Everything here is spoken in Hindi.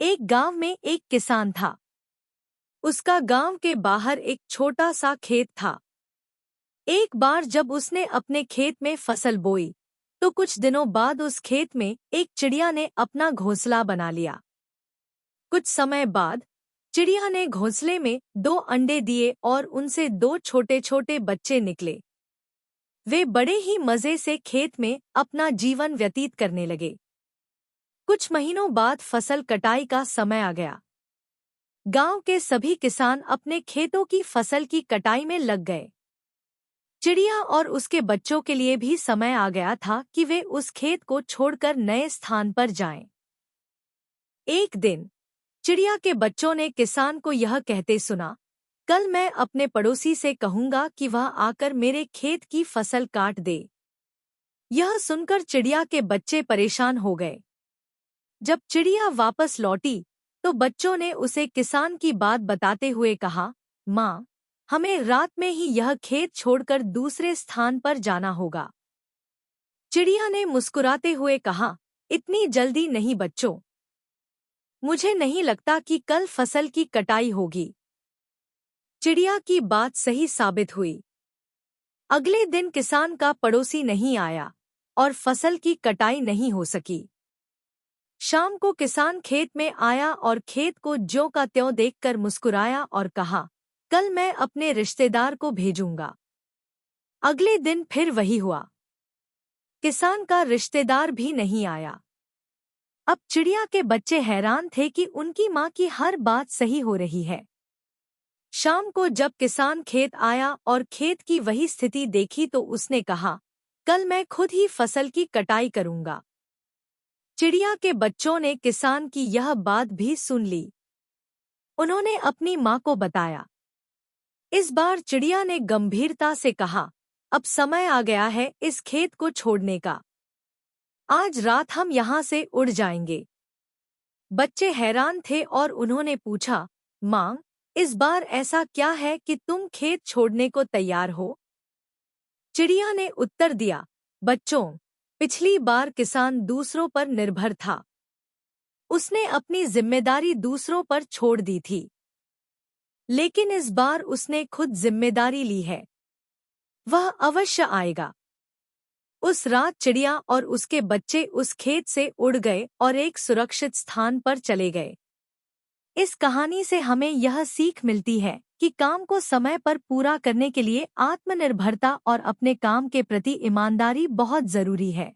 एक गांव में एक किसान था। उसका गांव के बाहर एक छोटा सा खेत था। एक बार जब उसने अपने खेत में फसल बोई, तो कुछ दिनों बाद उस खेत में एक चिड़िया ने अपना घोंसला बना लिया। कुछ समय बाद चिड़िया ने घोंसले में 2 अंडे दिए और उनसे 2 छोटे-छोटे बच्चे निकले। वे बड़े ही मजे से खेत में अपना जीवन व्यतीत करने लगे। कुछ महीनों बाद फसल कटाई का समय आ गया। गांव के सभी किसान अपने खेतों की फसल की कटाई में लग गए। चिड़िया और उसके बच्चों के लिए भी समय आ गया था कि वे उस खेत को छोड़कर नए स्थान पर जाएं। एक दिन चिड़िया के बच्चों ने किसान को यह कहते सुना, कल मैं अपने पड़ोसी से कहूंगा कि वह आकर मेरे खेत की फसल काट दे। यह सुनकर चिड़िया के बच्चे परेशान हो गए। जब चिड़िया वापस लौटी तो बच्चों ने उसे किसान की बात बताते हुए कहा, माँ, हमें रात में ही यह खेत छोड़कर दूसरे स्थान पर जाना होगा। चिड़िया ने मुस्कुराते हुए कहा, इतनी जल्दी नहीं बच्चों, मुझे नहीं लगता कि कल फसल की कटाई होगी। चिड़िया की बात सही साबित हुई। अगले दिन किसान का पड़ोसी नहीं आया और फसल की कटाई नहीं हो सकी। शाम को किसान खेत में आया और खेत को ज्यों का त्यों देखकर मुस्कुराया और कहा, कल मैं अपने रिश्तेदार को भेजूंगा। अगले दिन फिर वही हुआ। किसान का रिश्तेदार भी नहीं आया। अब चिड़िया के बच्चे हैरान थे कि उनकी माँ की हर बात सही हो रही है। शाम को जब किसान खेत आया और खेत की वही स्थिति देखी तो उसने कहा, कल मैं खुद ही फसल की कटाई करूंगा। चिड़िया के बच्चों ने किसान की यह बात भी सुन ली। उन्होंने अपनी माँ को बताया। इस बार चिड़िया ने गंभीरता से कहा, अब समय आ गया है इस खेत को छोड़ने का। आज रात हम यहाँ से उड़ जाएंगे। बच्चे हैरान थे और उन्होंने पूछा, माँ, इस बार ऐसा क्या है कि तुम खेत छोड़ने को तैयार हो? चिड़िया ने उत्तर दिया, बच्चों, पिछली बार किसान दूसरों पर निर्भर था। उसने अपनी जिम्मेदारी दूसरों पर छोड़ दी थी। लेकिन इस बार उसने खुद जिम्मेदारी ली है। वह अवश्य आएगा। उस रात चिड़िया और उसके बच्चे उस खेत से उड़ गए और एक सुरक्षित स्थान पर चले गए। इस कहानी से हमें यह सीख मिलती है कि काम को समय पर पूरा करने के लिए आत्मनिर्भरता और अपने काम के प्रति ईमानदारी बहुत जरूरी है।